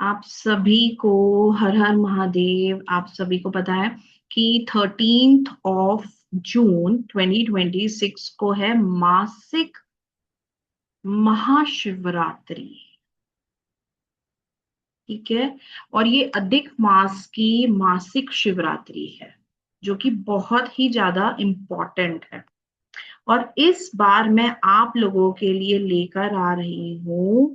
आप सभी को हर हर महादेव। आप सभी को पता है कि 13 जून 2026 को है मासिक महाशिवरात्रि। ठीक है। और ये अधिक मास की मासिक शिवरात्रि है, जो कि बहुत ही ज्यादा इम्पोर्टेंट है। और इस बार मैं आप लोगों के लिए लेकर आ रही हूं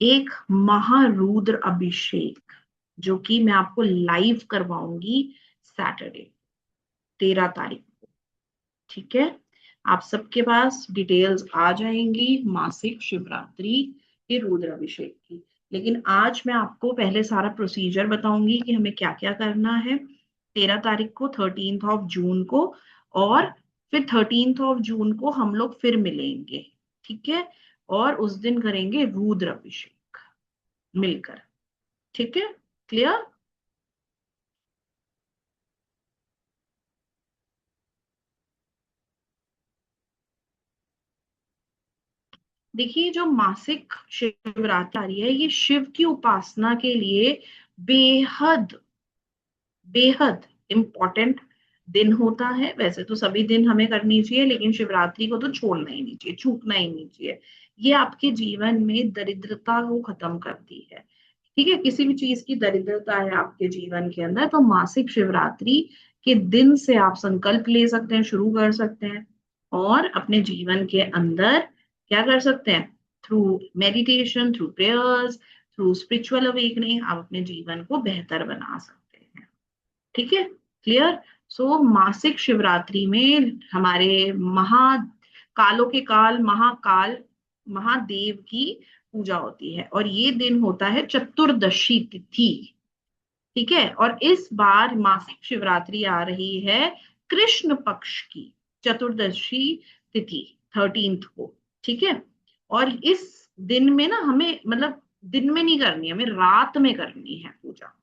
एक महारुद्र अभिषेक, जो कि मैं आपको लाइव करवाऊंगी सैटरडे 13 तारीख को। ठीक है। आप सबके पास डिटेल्स आ जाएंगी मासिक शिवरात्रि के रुद्र अभिषेक की। लेकिन आज मैं आपको पहले सारा प्रोसीजर बताऊंगी कि हमें क्या क्या करना है 13 तारीख को, 13 जून को। और फिर 13 जून को हम लोग फिर मिलेंगे। ठीक है। और उस दिन करेंगे रुद्र अभिषेक मिलकर। ठीक है। क्लियर। देखिए, जो मासिक शिवरात्रि आ रही है, ये शिव की उपासना के लिए बेहद बेहद इम्पोर्टेंट दिन होता है। वैसे तो सभी दिन हमें करनी चाहिए, लेकिन शिवरात्रि को तो छोड़ना ही नहीं चाहिए, चूकना ही नहीं चाहिए। ये आपके जीवन में दरिद्रता को खत्म करती है। ठीक है। किसी भी चीज की दरिद्रता है आपके जीवन के अंदर, तो मासिक शिवरात्रि के दिन से आप संकल्प ले सकते हैं, शुरू कर सकते हैं। और अपने जीवन के अंदर क्या कर सकते हैं, through meditation, through prayers, through spiritual awakening आप अपने जीवन को बेहतर बना सकते हैं। ठीक है। क्लियर। सो मासिक शिवरात्रि में हमारे कालों के काल महाकाल महादेव की पूजा होती है, और ये दिन होता है चतुर्दशी तिथि। ठीक है। और इस बार मासिक शिवरात्रि आ रही है कृष्ण पक्ष की चतुर्दशी तिथि, 13 को। ठीक है। और इस दिन में ना हमें, मतलब दिन में नहीं करनी है, हमें रात में करनी है पूजा।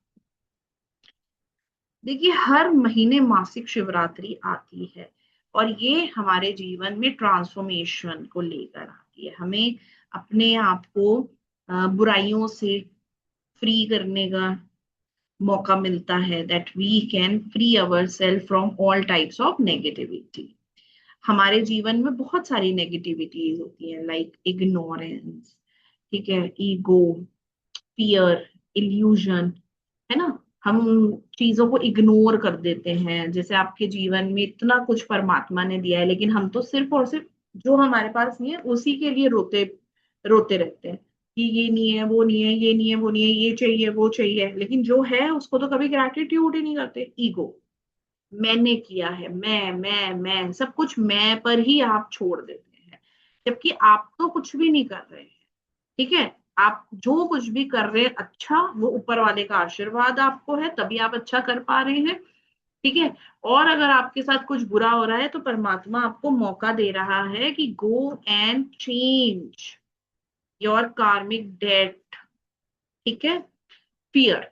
देखिए, हर महीने मासिक शिवरात्रि आती है, और ये हमारे जीवन में ट्रांसफॉर्मेशन को लेकर आती है। हमें अपने आप को बुराइयों से फ्री करने का मौका मिलता है, that we can free our self from all types of negativity. हमारे जीवन में बहुत सारी नेगेटिविटीज होती है, लाइक इग्नोरेंस, ठीक है, ईगो, फियर, इल्यूजन, है ना। हम चीजों को इग्नोर कर देते हैं। जैसे आपके जीवन में इतना कुछ परमात्मा ने दिया है, लेकिन हम तो सिर्फ और सिर्फ जो हमारे पास नहीं है उसी के लिए रोते रोते रहते हैं कि ये नहीं है, वो नहीं है, ये नहीं है, वो नहीं है, ये चाहिए, वो चाहिए। लेकिन जो है उसको तो कभी ग्रैटिट्यूड ही नहीं करते। ईगो, मैंने किया है, मैं सब कुछ मैं पर ही आप छोड़ देते हैं, जबकि आप तो कुछ भी नहीं कर रहे हैं। ठीक है। आप जो कुछ भी कर रहे हैं अच्छा, वो ऊपर वाले का आशीर्वाद आपको है, तभी आप अच्छा कर पा रहे हैं। ठीक है। और अगर आपके साथ कुछ बुरा हो रहा है, तो परमात्मा आपको मौका दे रहा है कि गो एंड चेंज योर कार्मिक डेट। ठीक है। फियर,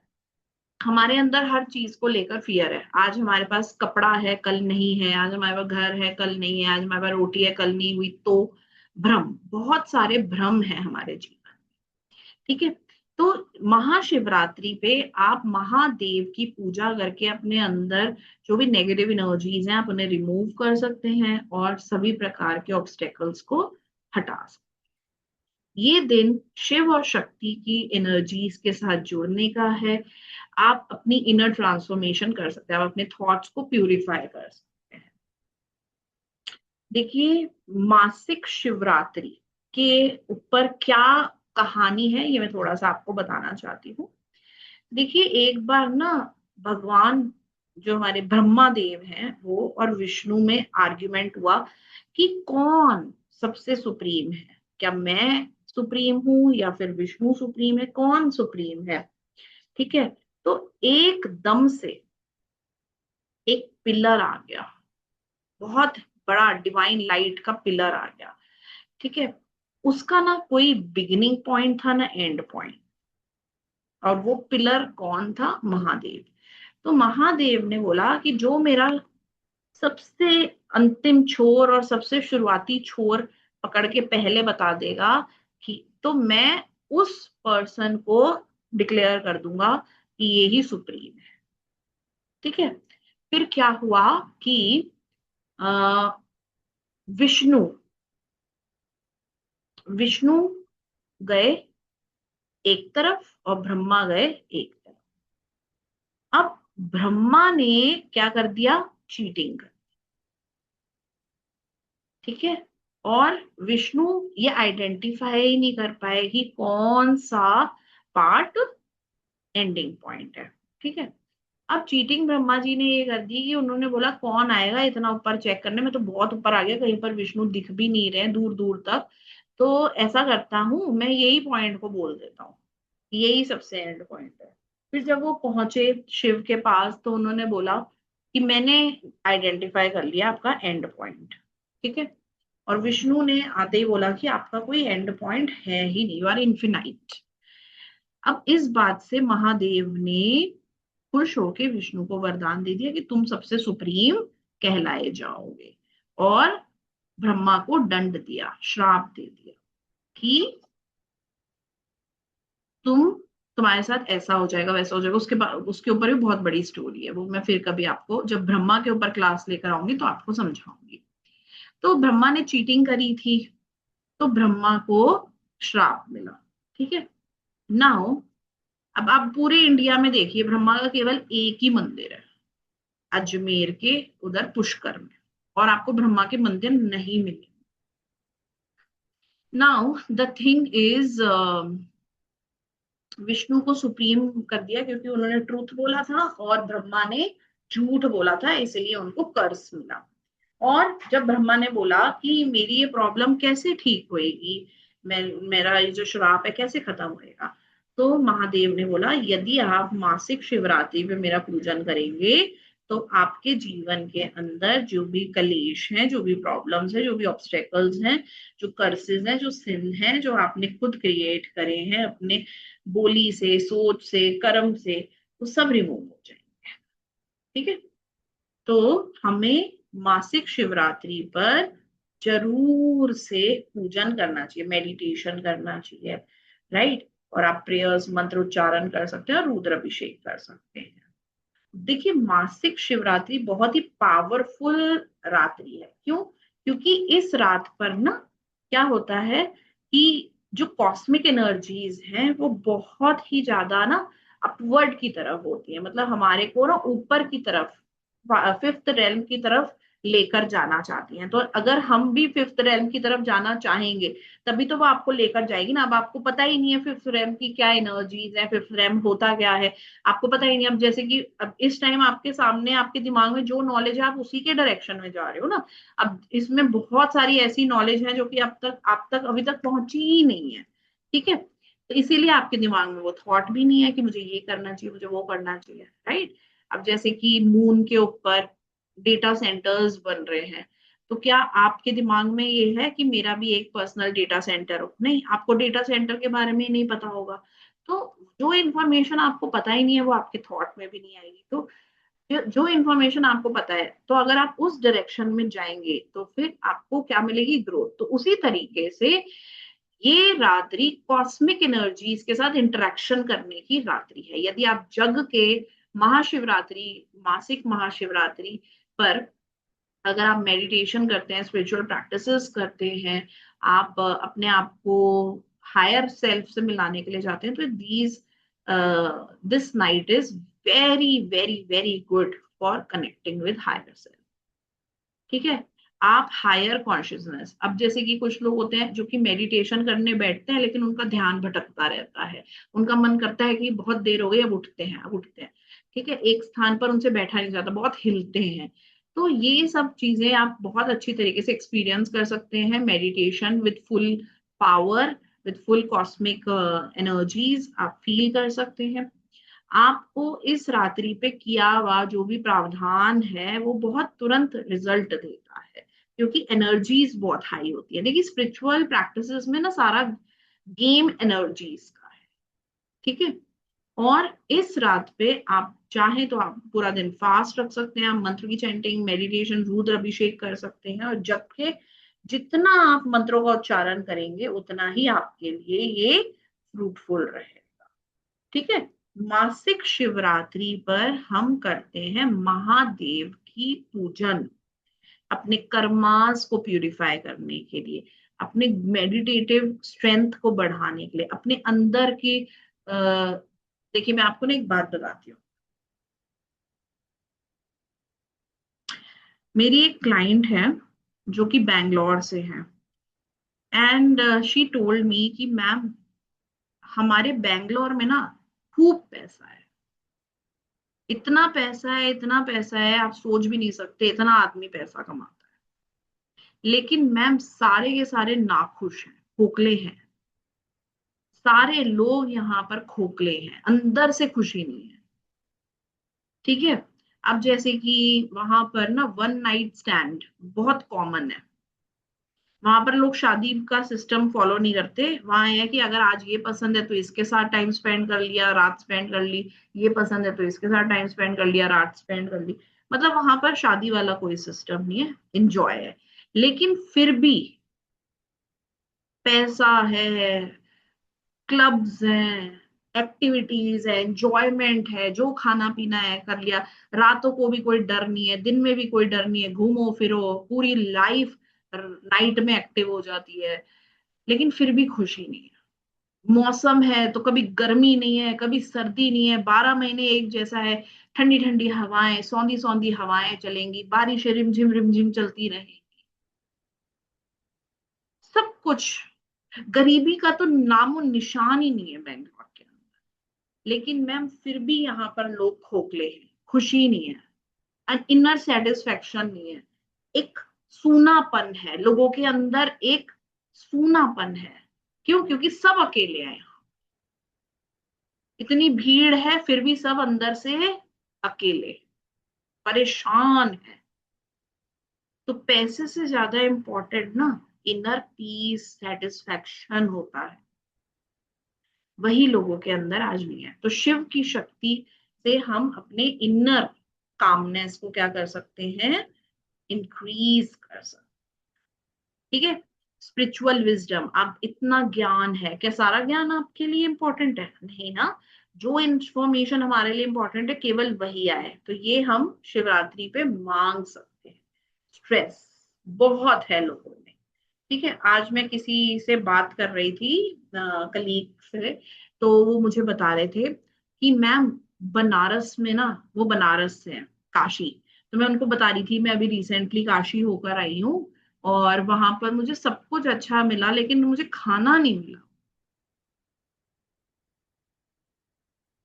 हमारे अंदर हर चीज को लेकर फियर है। आज हमारे पास कपड़ा है, कल नहीं है। आज हमारे पास घर है, कल नहीं है। आज हमारे पास रोटी है, कल नहीं हुई। तो भ्रम, बहुत सारे भ्रम है हमारे जीवन। ठीक है। तो महाशिवरात्रि पे आप महादेव की पूजा करके अपने अंदर जो भी नेगेटिव एनर्जीज हैं, आप उन्हें रिमूव कर सकते हैं, और सभी प्रकार के ऑब्स्टेकल्स को हटा सकते हैं। ये दिन शिव और शक्ति की एनर्जीज के साथ जुड़ने का है। आप अपनी इनर ट्रांसफॉर्मेशन कर सकते हैं, आप अपने थॉट्स को प्यूरिफाई कर सकते हैं। देखिए, मासिक शिवरात्रि के ऊपर क्या कहानी है, ये मैं थोड़ा सा आपको बताना चाहती हूँ। देखिए, एक बार ना भगवान, जो हमारे ब्रह्मा देव हैं, वो और विष्णु में आर्ग्यूमेंट हुआ कि कौन सबसे सुप्रीम है। क्या मैं सुप्रीम हूं, या फिर विष्णु सुप्रीम है, कौन सुप्रीम है। ठीक है। तो एकदम से एक पिलर आ गया, बहुत बड़ा डिवाइन लाइट का पिलर आ गया। ठीक है। उसका ना कोई बिगिनिंग पॉइंट था, ना एंड पॉइंट। और वो पिलर कौन था, महादेव। तो महादेव ने बोला कि जो मेरा सबसे अंतिम छोर और सबसे शुरुआती छोर पकड़ के पहले बता देगा कि, तो मैं उस पर्सन को डिक्लेयर कर दूंगा कि ये ही सुप्रीम है। ठीक है। फिर क्या हुआ कि अ, विष्णु विष्णु गए एक तरफ और ब्रह्मा गए एक तरफ। अब ब्रह्मा ने क्या कर दिया, चीटिंग कर। ठीक है। और विष्णु ये आइडेंटिफाई ही नहीं कर पाए कि कौन सा पार्ट एंडिंग पॉइंट है। ठीक है। अब चीटिंग ब्रह्मा जी ने ये कर दी कि उन्होंने बोला कौन आएगा इतना ऊपर चेक करने में, तो बहुत ऊपर आ गया, कहीं पर विष्णु दिख भी नहीं रहे दूर दूर तक। तो ऐसा करता हूं मैं, यही पॉइंट को बोल देता हूँ, यही सबसे एंड पॉइंट है। फिर जब वो पहुंचे शिव के पास तो उन्होंने बोला कि मैंने आइडेंटिफाई कर लिया आपका एंड पॉइंट। ठीक है। और विष्णु ने आते ही बोला कि आपका कोई एंड पॉइंट है ही नहीं, यू आर इन्फिनाइट। अब इस बात से महादेव ने खुश होकर विष्णु को वरदान दे दिया कि तुम सबसे सुप्रीम कहलाए जाओगे। और ब्रह्मा को दंड दिया, श्राप दे दिया कि तुम्हारे साथ ऐसा हो जाएगा वैसा हो जाएगा। उसके बाद उसके ऊपर भी बहुत बड़ी स्टोरी है, वो मैं फिर कभी आपको जब ब्रह्मा के ऊपर क्लास लेकर आऊंगी तो आपको समझाऊंगी। तो ब्रह्मा ने चीटिंग करी थी, तो ब्रह्मा को श्राप मिला। ठीक है। नाउ अब आप पूरे इंडिया में देखिए, ब्रह्मा का केवल एक ही मंदिर है, अजमेर के उधर पुष्कर में, और आपको ब्रह्मा के मंदिर नहीं मिले। Now the thing is, Vishnu को सुप्रीम कर दिया क्योंकि उन्होंने ट्रूथ बोला था और ब्रह्मा ने झूठ बोला था, इसलिए उनको कर्स मिला। और जब ब्रह्मा ने बोला कि मेरी ये प्रॉब्लम कैसे ठीक होएगी, मेरा ये जो श्राप है कैसे खत्म होएगा, तो महादेव ने बोला यदि आप मासिक शिवरात्रि पे मेरा पूजन करेंगे तो आपके जीवन के अंदर जो भी कलेश हैं, जो भी प्रॉब्लम्स हैं, जो भी ऑब्स्टेकल्स हैं, जो कर्सेस हैं, जो सिन हैं, जो आपने खुद क्रिएट करे हैं अपने बोली से, सोच से, कर्म से, वो सब रिमूव हो जाएंगे। ठीक है। तो हमें मासिक शिवरात्रि पर जरूर से पूजन करना चाहिए, मेडिटेशन करना चाहिए, राइट। और आप प्रेयर्स मंत्र उच्चारण कर सकते हैं और रुद्र अभिषेक कर सकते हैं। देखिए मासिक शिवरात्रि बहुत ही पावरफुल रात्रि है। क्यों? क्योंकि इस रात पर ना क्या होता है कि जो कॉस्मिक एनर्जीज हैं वो बहुत ही ज्यादा ना अपवर्ड की तरफ होती है, मतलब हमारे को ना ऊपर की तरफ, फिफ्थ रेल्म की तरफ लेकर जाना चाहती हैं। तो अगर हम भी फिफ्थ रेल्म की तरफ जाना चाहेंगे तभी तो वो आपको लेकर जाएगी ना। अब आपको पता ही नहीं है फिफ्थ रेल्म की क्या एनर्जीज है, फिफ्थ रेल्म होता क्या है, आपको पता ही नहीं। अब जैसे कि अब इस टाइम आपके सामने आपके दिमाग में जो नॉलेज है आप उसी के डायरेक्शन में जा रहे हो ना। अब इसमें बहुत सारी ऐसी नॉलेज है जो कि अब तक आप तक अभी तक पहुंची ही नहीं है। ठीक है। तो इसीलिए आपके दिमाग में वो थॉट भी नहीं है कि मुझे ये करना चाहिए, मुझे वो करना चाहिए, राइट। अब जैसे कि मून के ऊपर डेटा सेंटर्स बन रहे हैं, तो क्या आपके दिमाग में ये है कि मेरा भी एक पर्सनल डेटा सेंटर हो? नहीं, आपको डेटा सेंटर के बारे में नहीं पता होगा। तो जो इन्फॉर्मेशन आपको पता ही नहीं है वो आपके थॉट में भी नहीं आएगी। तो जो इन्फॉर्मेशन आपको पता है, तो अगर आप उस डायरेक्शन में जाएंगे तो फिर आपको क्या मिलेगी, ग्रोथ। तो उसी तरीके से ये रात्रि कॉस्मिक एनर्जीज के साथ इंटरेक्शन करने की रात्रि है। यदि आप जग के महाशिवरात्रि, मासिक महाशिवरात्रि पर अगर आप मेडिटेशन करते हैं, स्पिरिचुअल प्रैक्टिसेस करते हैं, आप अपने आप को हायर सेल्फ से मिलाने के लिए जाते हैं, तो this night is very very very good for connecting with higher self. ठीक है। आप हायर कॉन्शियसनेस, अब जैसे कि कुछ लोग होते हैं जो कि मेडिटेशन करने बैठते हैं लेकिन उनका ध्यान भटकता रहता है, उनका मन करता है कि बहुत देर हो गई, अब उठते हैं, अब उठते हैं। ठीक है। एक स्थान पर उनसे बैठा नहीं जाता, बहुत हिलते हैं। तो ये सब चीजें आप बहुत अच्छी तरीके से एक्सपीरियंस कर सकते हैं, meditation with full power, with full cosmic energies आप फील कर सकते हैं। आपको इस रात्रि पे किया हुआ जो भी प्रावधान है वो बहुत तुरंत रिजल्ट देता है, क्योंकि एनर्जीज बहुत हाई होती है। देखिए स्पिरिचुअल प्रैक्टिसेस में ना सारा गेम एनर्जीज का है। ठीक है। और इस रात पे आप चाहें तो आप पूरा दिन फास्ट रख सकते हैं, आप मंत्र की चैंटिंग, मेडिटेशन, रुद्र अभिषेक कर सकते हैं, और जबकि जितना आप मंत्रों का उच्चारण करेंगे उतना ही आपके लिए ये फ्रूटफुल रहेगा। ठीक है। मासिक शिवरात्रि पर हम करते हैं महादेव की पूजन, अपने कर्मास को प्यूरिफाई करने के लिए, अपने मेडिटेटिव स्ट्रेंथ को बढ़ाने के लिए, अपने अंदर की देखिए मैं आपको ना एक बात बताती हूँ। मेरी एक क्लाइंट है जो कि बैंगलोर से है, एंड शी टोल्ड मी कि मैम हमारे बैंगलोर में ना खूब पैसा है, इतना पैसा है, इतना पैसा है, आप सोच भी नहीं सकते, इतना आदमी पैसा कमाता है, लेकिन मैम सारे के सारे नाखुश हैं, खोखले हैं, सारे लोग यहाँ पर खोखले हैं, अंदर से खुशी नहीं है। ठीक है। अब जैसे कि वहां पर ना वन नाइट स्टैंड बहुत कॉमन है, वहां पर लोग शादी का सिस्टम फॉलो नहीं करते, वहां है कि अगर आज ये पसंद है तो इसके साथ टाइम स्पेंड कर लिया, रात स्पेंड कर ली, ये पसंद है तो इसके साथ टाइम स्पेंड कर लिया, रात स्पेंड कर ली। मतलब वहां पर शादी वाला कोई सिस्टम नहीं है, इंजॉय है। लेकिन फिर भी पैसा है, क्लब्स हैं, एक्टिविटीज है, एंजॉयमेंट है, जो खाना पीना है कर लिया, रातों को भी कोई डर नहीं है, दिन में भी कोई डर नहीं है, घूमो फिरो, पूरी लाइफ नाइट में एक्टिव हो जाती है, लेकिन फिर भी खुशी नहीं है। मौसम है तो कभी गर्मी नहीं है, कभी सर्दी नहीं है, 12 महीने एक जैसा है, ठंडी ठंडी हवाएं, सौंधी सौंधी हवाएं चलेंगी, बारिशें रिमझिम चलती रहेंगी, सब कुछ। गरीबी का तो नामो निशान ही नहीं है बैंकॉक के अंदर, लेकिन मैम फिर भी यहाँ पर लोग खोखले हैं, खुशी नहीं है, इनर सेटिस्फेक्शन नहीं है, एक सूनापन है लोगों के अंदर, एक सूनापन है। क्यों? क्योंकि सब अकेले हैं, इतनी भीड़ है फिर भी सब अंदर से अकेले, परेशान है। तो पैसे से ज्यादा इंपॉर्टेंट ना इनर पीस सेटिस्फेक्शन होता है, वही लोगों के अंदर आज नहीं है। तो शिव की शक्ति से हम अपने इनर कामनेस को क्या कर सकते हैं, इंक्रीज कर सकते। ठीक है। स्पिरिचुअल विजडम, आप इतना ज्ञान है, क्या सारा ज्ञान आपके लिए इंपॉर्टेंट है? नहीं ना। जो इंफॉर्मेशन हमारे लिए इंपॉर्टेंट है केवल वही आए, तो ये हम शिवरात्रि पे मांग सकते हैं। स्ट्रेस बहुत है लोगों में। ठीक है। आज मैं किसी से बात कर रही थी, कलीग से, तो वो मुझे बता रहे थे कि मैम बनारस में ना, वो बनारस से है, काशी। तो मैं उनको बता रही थी मैं अभी रिसेंटली काशी होकर आई हूँ, और वहां पर मुझे सब कुछ अच्छा मिला लेकिन मुझे खाना नहीं मिला।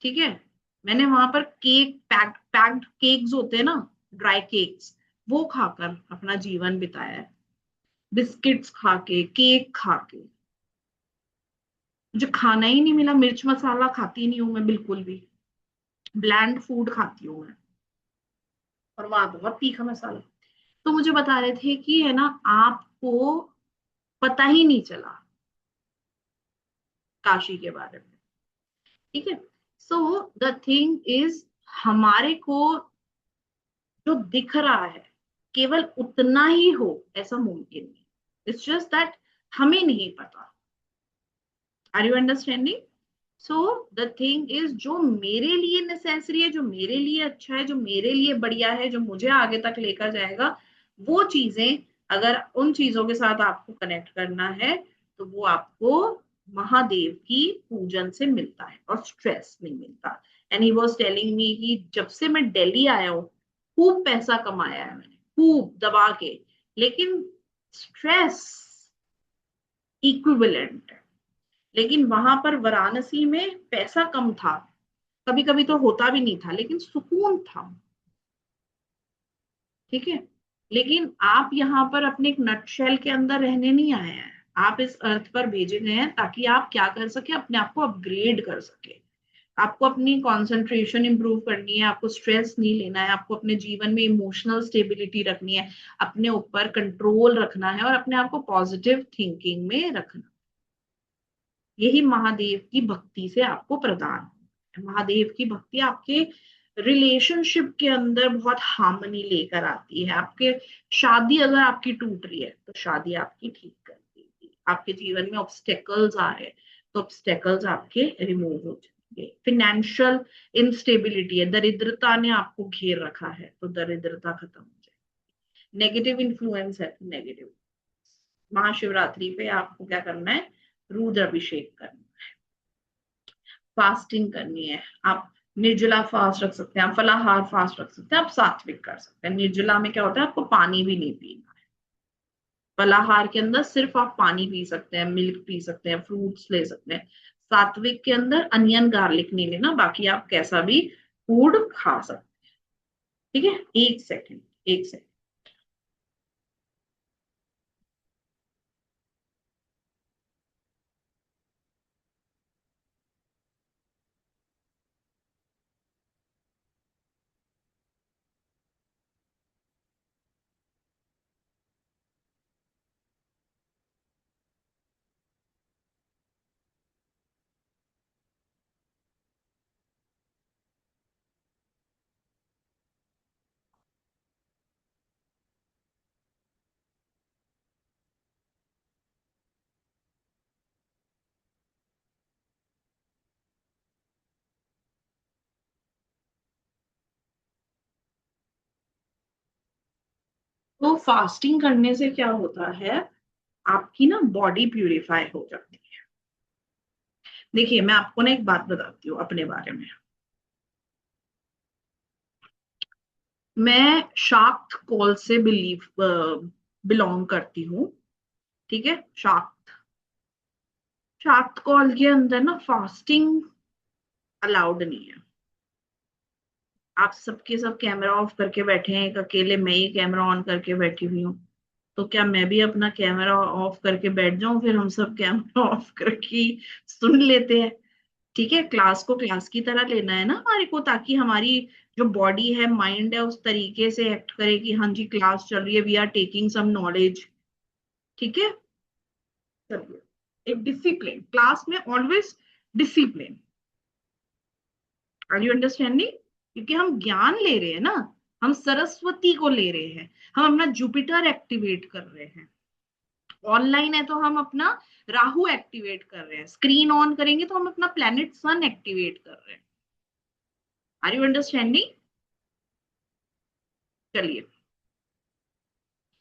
ठीक है। मैंने वहां पर केक, पैक्ड केक्स होते हैं ना, ड्राई केक्स, वो खाकर अपना जीवन बिताया है, बिस्किट्स खा के, केक खा के। मुझे खाना ही नहीं मिला, मिर्च मसाला खाती नहीं हूं मैं बिल्कुल भी, ब्लैंड फूड खाती हूँ मैं, और वहां बहुत तीखा मसाला। तो मुझे बता रहे थे कि है ना, आपको पता ही नहीं चला काशी के बारे में। ठीक है। सो द थिंग इज, हमारे को जो दिख रहा है केवल उतना ही हो ऐसा मुमकिन नहीं, इट्स जस्ट दैट हमें नहीं पता। Are you understanding? So the thing is, जो मेरे लिए नेसेसरी है, जो मेरे लिए अच्छा है, जो मेरे लिए बढ़िया है, जो मुझे आगे तक लेकर जाएगा, वो चीजें, अगर उन चीजों के साथ आपको कनेक्ट करना है तो वो आपको महादेव की पूजन से मिलता है, और स्ट्रेस नहीं मिलता। And he was telling me कि जब से मैं दिल्ली आया हूँ, खूब पैसा कमाया है मैंने, खूब दबा के, लेकिन स्ट्रेस इक्विवेलेंट है। लेकिन वहां पर वाराणसी में पैसा कम था, कभी कभी तो होता भी नहीं था, लेकिन सुकून था। ठीक है। लेकिन आप यहाँ पर अपने एक नटशेल के अंदर रहने नहीं आए हैं, आप इस अर्थ पर भेजे गए हैं ताकि आप क्या कर सके, अपने आप को अपग्रेड कर सके। आपको अपनी कंसंट्रेशन इंप्रूव करनी है, आपको स्ट्रेस नहीं लेना है, आपको अपने जीवन में इमोशनल स्टेबिलिटी रखनी है, अपने ऊपर कंट्रोल रखना है, और अपने आप को पॉजिटिव थिंकिंग में रखना। यही महादेव की भक्ति से आपको प्रदान है। महादेव की भक्ति आपके रिलेशनशिप के अंदर बहुत हार्मनी लेकर आती है। आपके शादी अगर आपकी टूट रही है तो शादी आपकी ठीक कर देगी। आपके जीवन में ऑब्स्टेकल्स आ रहे हैं तो ऑब्स्टेकल्स आपके रिमूव हो जाएंगे। फाइनेंशियल इंस्टेबिलिटी है, दरिद्रता ने आपको घेर रखा है, तो दरिद्रता खत्म हो जाएगी। नेगेटिव इन्फ्लुएंस है तो नेगेटिव। महाशिवरात्रि पे आपको क्या करना है, रुद्र अभिषेक करना, फास्टिंग करनी है। आप निर्जला फास्ट रख सकते हैं, आप फलाहार फास्ट रख सकते हैं, आप सात्विक कर सकते हैं। निर्जला में क्या होता है, आपको पानी भी नहीं पीना। फलाहार के अंदर सिर्फ आप पानी पी सकते हैं, मिल्क पी सकते हैं, फ्रूट्स ले सकते हैं। सात्विक के अंदर अनियन गार्लिक नहीं लेना, बाकी आप कैसा भी फूड खा सकते हैं। ठीक है, एक सेकेंड, एक सेकेंड। तो फास्टिंग करने से क्या होता है, आपकी ना बॉडी प्यूरिफाई हो जाती है। देखिए मैं आपको ना एक बात बताती हूँ अपने बारे में। मैं शाक्त कॉल से बिलोंग करती हूँ। ठीक है, शाक्त कॉल के अंदर ना फास्टिंग अलाउड नहीं है। आप सबके सब कैमरा ऑफ करके बैठे हैं, एक अकेले मैं ही कैमरा ऑन करके बैठी हुई हूँ। तो क्या मैं भी अपना कैमरा ऑफ करके बैठ जाऊं, फिर हम सब कैमरा ऑफ करके ही सुन लेते हैं। ठीक है, क्लास को क्लास की तरह लेना है ना हमारे को, ताकि हमारी जो बॉडी है, माइंड है, उस तरीके से एक्ट करे कि हाँ जी क्लास चल रही है, we are taking some knowledge. ठीक है, चलिए। एक डिसिप्लिन, क्लास में always discipline. Are you understanding? क्योंकि हम ज्ञान ले रहे हैं ना, हम सरस्वती को ले रहे हैं, हम अपना जुपिटर एक्टिवेट कर रहे हैं। ऑनलाइन है तो हम अपना राहु एक्टिवेट कर रहे हैं, स्क्रीन ऑन करेंगे तो हम अपना प्लेनेट सन एक्टिवेट कर रहे हैं। Are you understanding? चलिए,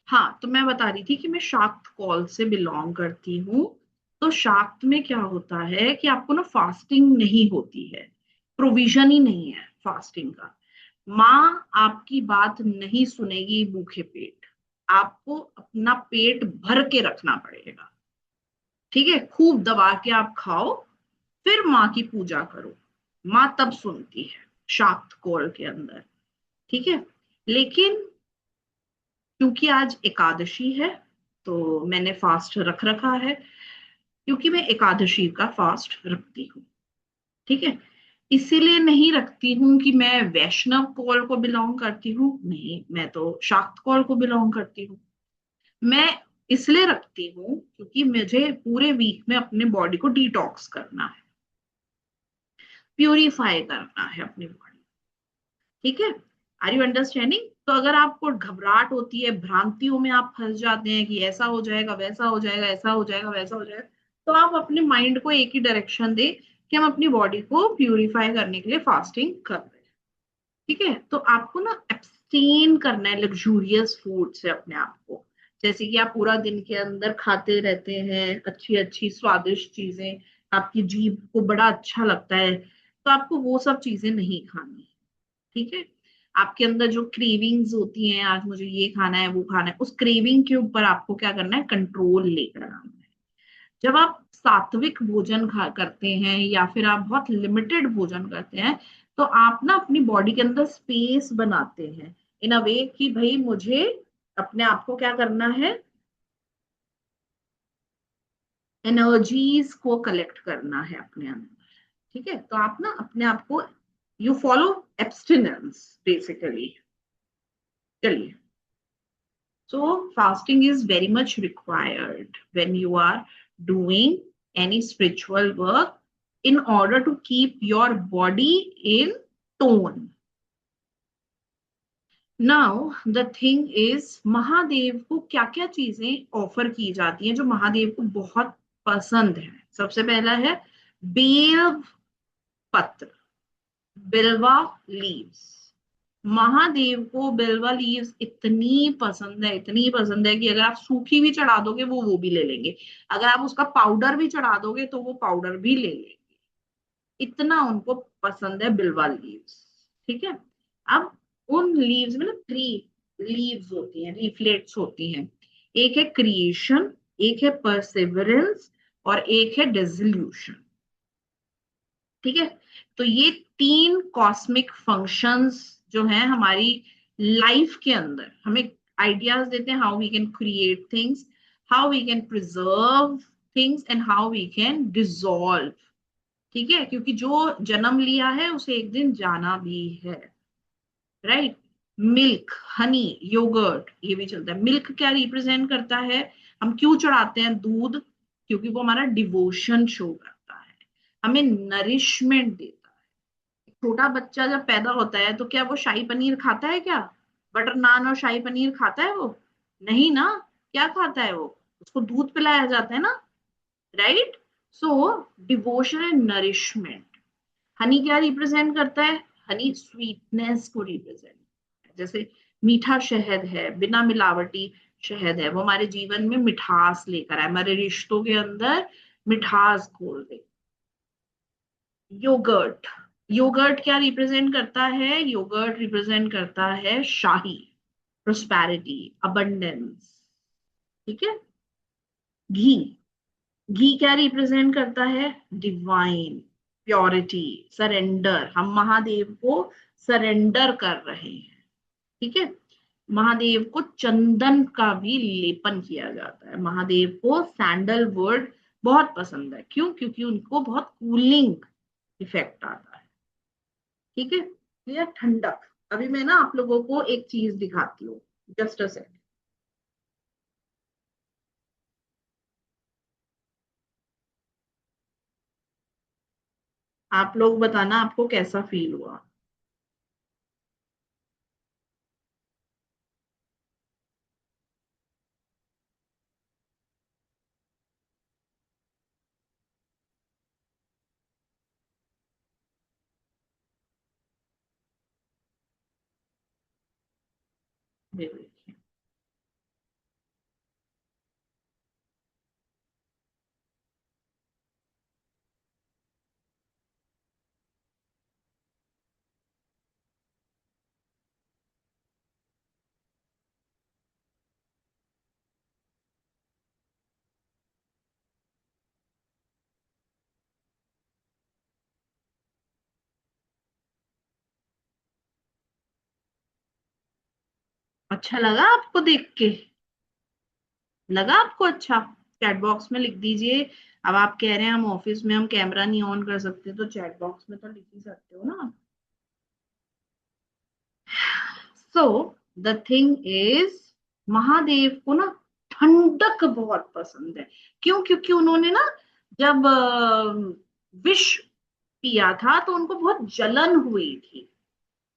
हाँ, तो मैं बता रही थी कि मैं शाक्त कॉल से बिलोंग करती हूँ। तो शाक्त में क्या होता है कि आपको ना फास्टिंग नहीं होती है, प्रोविजन ही नहीं है फास्टिंग का। माँ आपकी बात नहीं सुनेगी भूखे पेट, आपको अपना पेट भर के रखना पड़ेगा। ठीक है, खूब दबा के आप खाओ, फिर माँ की पूजा करो, माँ तब सुनती है शाक्त कौल के अंदर। ठीक है, लेकिन क्योंकि आज एकादशी है तो मैंने फास्ट रख रखा है, क्योंकि मैं एकादशी का फास्ट रखती हूँ। ठीक है, इसीलिए नहीं रखती हूँ कि मैं वैष्णव कौल को बिलोंग करती हूँ, नहीं, मैं तो शाक्त कौल को बिलोंग करती हूँ। मैं इसलिए रखती हूँ क्योंकि मुझे पूरे वीक में अपने बॉडी को डिटॉक्स करना है, प्यूरिफाई करना है अपनी बॉडी। ठीक है, आर यू अंडरस्टैंडिंग? तो अगर आपको घबराहट होती है, भ्रांतियों में आप फंस जाते हैं कि ऐसा हो जाएगा, वैसा हो जाएगा, ऐसा हो जाएगा, वैसा हो जाएगा, तो आप अपने माइंड को एक ही डायरेक्शन दे कि हम अपनी बॉडी को प्यूरिफाई करने के लिए फास्टिंग कर रहे हैं। ठीक है, तो आपको ना एब्सटेन करना है लग्जूरियस फूड से अपने आप को। जैसे कि आप पूरा दिन के अंदर खाते रहते हैं अच्छी अच्छी स्वादिष्ट चीजें, आपकी जीभ को बड़ा अच्छा लगता है, तो आपको वो सब चीजें नहीं खानी। ठीक है, आपके अंदर जो क्रेविंग्स होती हैं, आज मुझे ये खाना है वो खाना है, उस क्रेविंग के ऊपर आपको क्या करना है, कंट्रोल लेकर आना है। जब आप सात्विक भोजन खा करते हैं या फिर आप बहुत लिमिटेड भोजन करते हैं, तो आप ना अपनी बॉडी के अंदर स्पेस बनाते हैं इन अ वे कि भाई मुझे अपने आप को क्या करना है, एनर्जीज को कलेक्ट करना है अपने अंदर। ठीक है, तो आप ना अपने आप को, यू फॉलो एब्सटिनेंस बेसिकली। चलिए, so fasting is very much required when you are doing any spiritual work in order to keep your body in tone. Now the thing is, Mahadev को क्या क्या चीजें ऑफर की जाती हैं जो महादेव को बहुत पसंद है। सबसे पहला है बेल पत्र, बिल्वा लीव्स। महादेव को बिल्वा लीव्स इतनी पसंद है, इतनी पसंद है कि अगर आप सूखी भी चढ़ा दोगे वो भी ले लेंगे। अगर आप उसका पाउडर भी चढ़ा दोगे तो वो पाउडर भी ले लेंगे। इतना उनको पसंद है बिल्वा लीव्स। ठीक है। अब उन लीव्स में ना थ्री लीव्स होती हैं, लीफलेट्स होती हैं। एक है क्रिएशन, एक है परसेवरेंस, और एक है डिसोल्यूशन। ठीक है। तो ये तीन कॉस्मिक फंक्शंस जो हैं हमारी लाइफ के अंदर हमें आइडियाज देते हैं, how we can create things, how we can preserve things, and how we can dissolve. ठीक है, क्योंकि जो जन्म लिया है उसे एक दिन जाना भी है। राइट। मिल्क, हनी, योगर्ट, ये भी चलता है। मिल्क क्या रिप्रेजेंट करता है? हम क्यों चढ़ाते हैं दूध? क्योंकि वो हमारा डिवोशन शो करता है, हमें नरिशमेंट देता है। छोटा बच्चा जब पैदा होता है तो क्या वो शाही पनीर खाता है क्या? बटर नान और शाही पनीर खाता है वो? नहीं ना। क्या खाता है वो? उसको दूध पिलाया जाता है ना। Right. So devotion and nourishment. Honey क्या रिप्रेजेंट करता है? हनी स्वीटनेस को रिप्रेजेंट, जैसे मीठा शहद है, बिना मिलावटी शहद है, वो हमारे जीवन में मिठास लेकर आए, हमारे रिश्तों के अंदर मिठास घोल दे। योगर्ट, योगर्ट क्या रिप्रेजेंट करता है? योगर्ट रिप्रेजेंट करता है शाही, प्रोस्पैरिटी, अबंडेंस। ठीक है। घी, घी क्या रिप्रेजेंट करता है? Divine, purity, surrender. हम महादेव को सरेंडर कर रहे हैं। ठीक है। महादेव को चंदन का भी लेपन किया जाता है। महादेव को सैंडलवुड बहुत पसंद है। क्यों? क्योंकि उनको बहुत कूलिंग इफेक्ट आता है। ठीक है। क्लियर? ठंडक। अभी मैं ना आप लोगों को एक चीज दिखाती हूँ, जस्ट अ सेकंड। आप लोग बताना आपको कैसा फील हुआ। ये देखिए। अच्छा लगा आपको देख के? लगा आपको अच्छा? चैट बॉक्स में लिख दीजिए। अब आप कह रहे हैं हम ऑफिस में हम कैमरा नहीं ऑन कर सकते, तो चैट बॉक्स में तो लिख ही सकते हो ना। सो द थिंग इज, महादेव को ना ठंडक बहुत पसंद है। क्यों? क्योंकि उन्होंने ना जब विष पिया था तो उनको बहुत जलन हुई थी।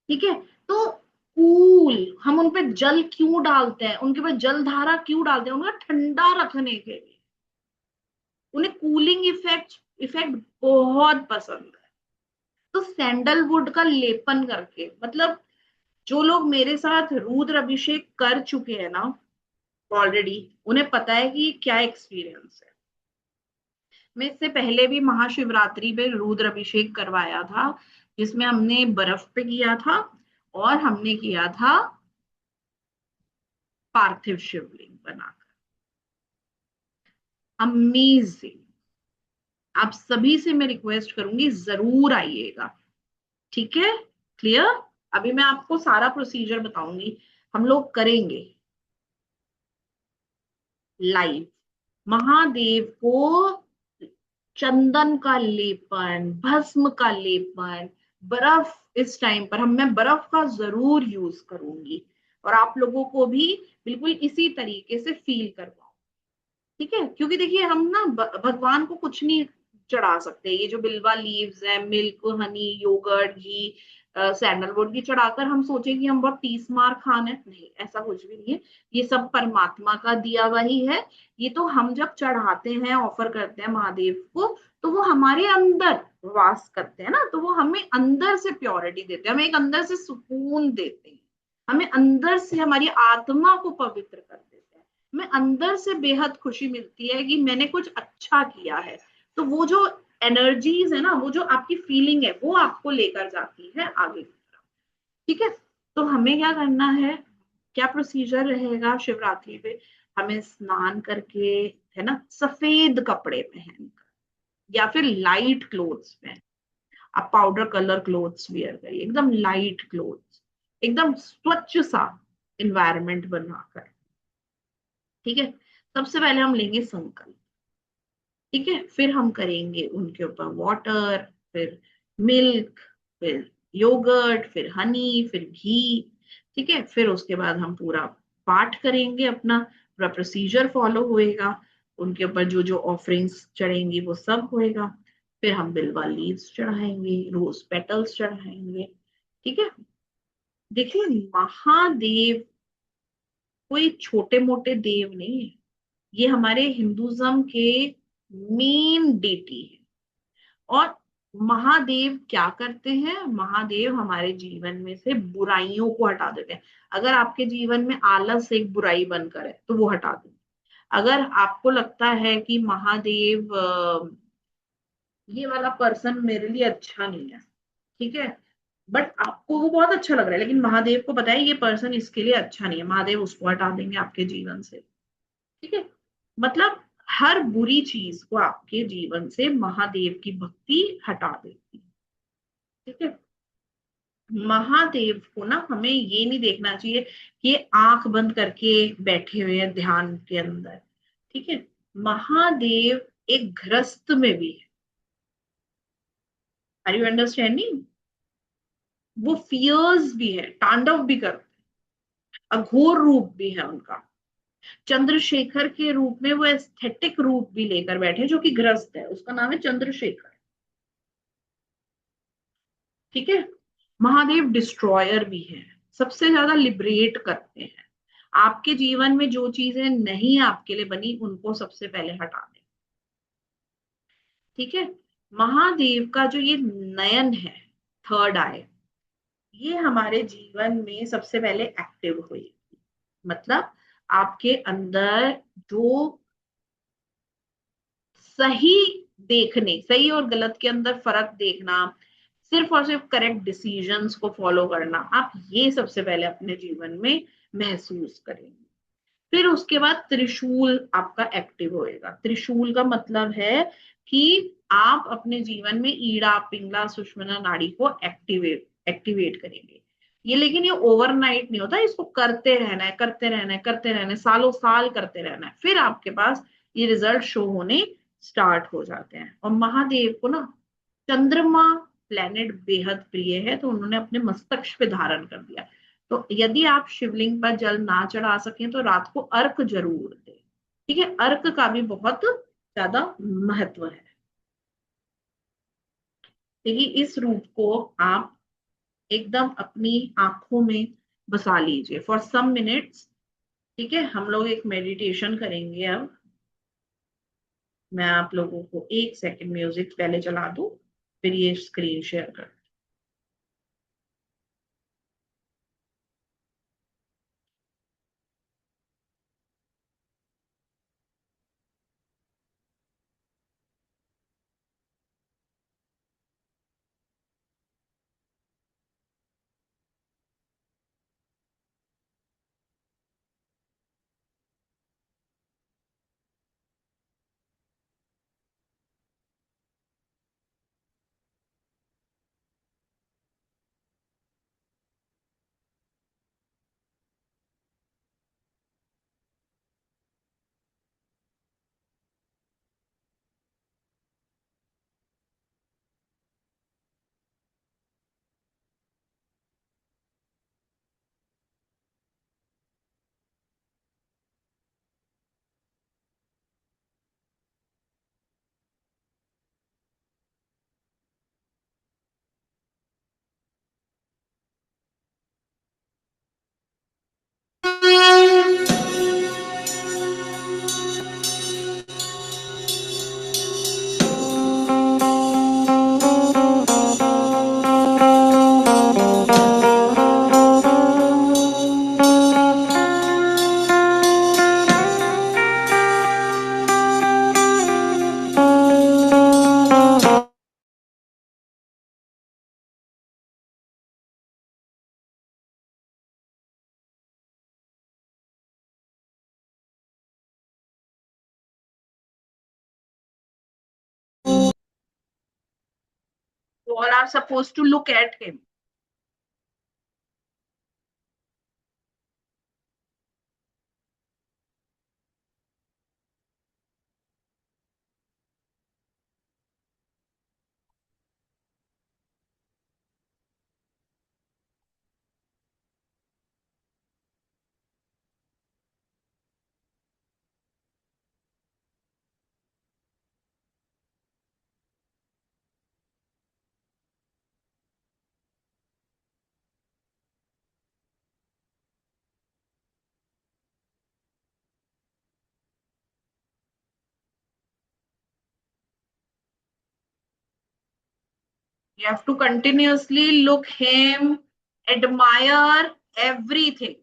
ठीक है। तो कूल, हम उन पे जल क्यों डालते हैं, उनके पे जल धारा क्यों डालते हैं? उन्हें ठंडा रखने के लिए। उन्हें कूलिंग इफेक्ट इफेक्ट बहुत पसंद है। तो सैंडलवुड का लेपन करके, मतलब जो लोग मेरे साथ रुद्र अभिषेक कर चुके हैं ना ऑलरेडी, उन्हें पता है कि क्या एक्सपीरियंस है। मैं इससे पहले भी महाशिवरात्रि पे रुद्र अभिषेक करवाया था, जिसमें हमने बर्फ पे किया था और हमने किया था पार्थिव शिवलिंग बनाकर। अमेजिंग। आप सभी से मैं रिक्वेस्ट करूंगी, जरूर आइएगा। ठीक है। क्लियर? अभी मैं आपको सारा प्रोसीजर बताऊंगी। हम लोग करेंगे लाइव महादेव को चंदन का लेपन, भस्म का लेपन, बर्फ। इस टाइम पर हम मैं बर्फ का जरूर यूज करूंगी, और आप लोगों को भी बिल्कुल इसी तरीके से फील करवाऊं। ठीक है। क्योंकि देखिए हम ना भगवान को कुछ नहीं चढ़ा सकते। ये जो बिल्वा लीव्स है, मिल्क, हनी, योगर्ट, घी, सैंडलवुड की चढ़ाकर हम सोचें कि हम बहुत तीस मार खान है, नहीं, ऐसा कुछ भी नहीं है। ये सब परमात्मा का दिया हुआ ही है। ये तो हम जब चढ़ाते हैं, ऑफर करते हैं महादेव को, तो वो हमारे अंदर वास करते हैं ना, तो वो हमें अंदर से प्योरिटी देते हैं, हमें एक अंदर से सुकून देते हैं, हमें अंदर से हमारी आत्मा को पवित्र कर देते हैं, हमें अंदर से बेहद खुशी मिलती है कि मैंने कुछ अच्छा किया है। तो वो जो एनर्जीज है ना, वो जो आपकी फीलिंग है, वो आपको लेकर जाती है आगे की तरफ। ठीक है। तो हमें क्या करना है, क्या प्रोसीजर रहेगा शिवरात्रि पे? हमें स्नान करके, है ना, सफेद कपड़े पहन या फिर लाइट क्लोथ्स पहन, आप पाउडर कलर क्लोथ्स वियर करिए, एकदम लाइट क्लोथ्स, एकदम स्वच्छ सा इन्वायरमेंट बनाकर। ठीक है। सबसे पहले हम लेंगे संकल्प। ठीक है। फिर हम करेंगे उनके ऊपर वाटर, फिर मिल्क, फिर योगर्ट, फिर हनी, फिर घी। ठीक है। फिर उसके बाद हम पूरा पाठ करेंगे, अपना पूरा प्रोसीजर फॉलो होएगा, उनके ऊपर जो जो ऑफरिंग्स चढ़ेंगी वो सब होएगा। फिर हम बिल्वा लीव्स चढ़ाएंगे, रोज पेटल्स चढ़ाएंगे। ठीक है। देखिए, महादेव कोई छोटे मोटे देव नहीं है, ये हमारे हिंदुज्म के मेन डेटी है। और महादेव क्या करते हैं? महादेव हमारे जीवन में से बुराइयों को हटा देते हैं। अगर आपके जीवन में आलस एक बुराई बनकर है, तो वो हटा दें। अगर आपको लगता है कि महादेव ये वाला पर्सन मेरे लिए अच्छा नहीं है, ठीक है, बट आपको वो बहुत अच्छा लग रहा है, लेकिन महादेव को पता है ये पर्सन इसके लिए अच्छा नहीं है, महादेव उसको हटा देंगे आपके जीवन से। ठीक है। मतलब हर बुरी चीज को आपके जीवन से महादेव की भक्ति हटा देती है। ठीक है। महादेव को ना हमें ये नहीं देखना चाहिए कि ये आंख बंद करके बैठे हुए हैं ध्यान के अंदर। ठीक है। महादेव एक ग्रस्त में भी है। Are you understanding? वो फियर्स भी है, तांडव भी करते हैं, अघोर रूप भी है उनका। चंद्रशेखर के रूप में वो एस्थेटिक रूप भी लेकर बैठे, जो कि ग्रस्त है, उसका नाम है चंद्रशेखर। ठीक है। महादेव डिस्ट्रॉयर भी है, सबसे ज्यादा लिबरेट करते हैं। आपके जीवन में जो चीजें नहीं आपके लिए बनी, उनको सबसे पहले हटा दें। ठीक है। महादेव का जो ये नयन है, थर्ड आई, ये हमारे जीवन में सबसे पहले एक्टिव हुई। मतलब आपके अंदर जो सही देखने, सही और गलत के अंदर फर्क देखना, सिर्फ और सिर्फ करेक्ट डिसीजंस को फॉलो करना, आप ये सबसे पहले अपने जीवन में महसूस करेंगे। फिर उसके बाद त्रिशूल आपका एक्टिव होएगा। त्रिशूल का मतलब है कि आप अपने जीवन में ईड़ा, पिंगला, सुषुम्ना नाड़ी को एक्टिवेट एक्टिवेट करेंगे। ये लेकिन ये ओवरनाइट नहीं होता, इसको करते रहना है, करते रहना है, करते रहना है, सालों साल करते रहना है, फिर आपके पास ये रिजल्ट शो होने स्टार्ट हो जाते हैं। और महादेव को ना चंद्रमा प्लेनेट बेहद प्रिय है, तो उन्होंने अपने मस्तक पे धारण कर दिया। तो यदि आप शिवलिंग पर जल ना चढ़ा सकें, तो रात को अर्क जरूर दें। ठीक है। अर्क का भी बहुत ज्यादा महत्व है। देखिए, इस रूप को आप एकदम अपनी आंखों में बसा लीजिए फॉर सम मिनट्स। ठीक है। हम लोग एक मेडिटेशन करेंगे अब। मैं आप लोगों को एक सेकंड म्यूजिक पहले चला दूं, फिर ये स्क्रीन शेयर कर। So all are supposed to look at him. You have to continuously look him, admire everything.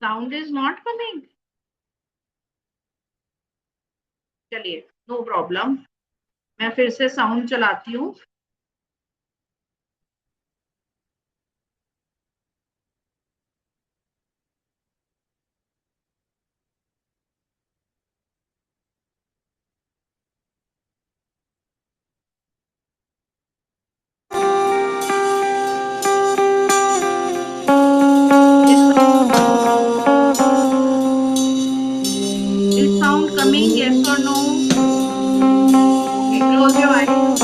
Sound is not coming. चलिए, नो प्रॉब्लम, मैं फिर से साउंड चलाती हूँ. Is sound coming? Yes or no? Okay, close your eyes.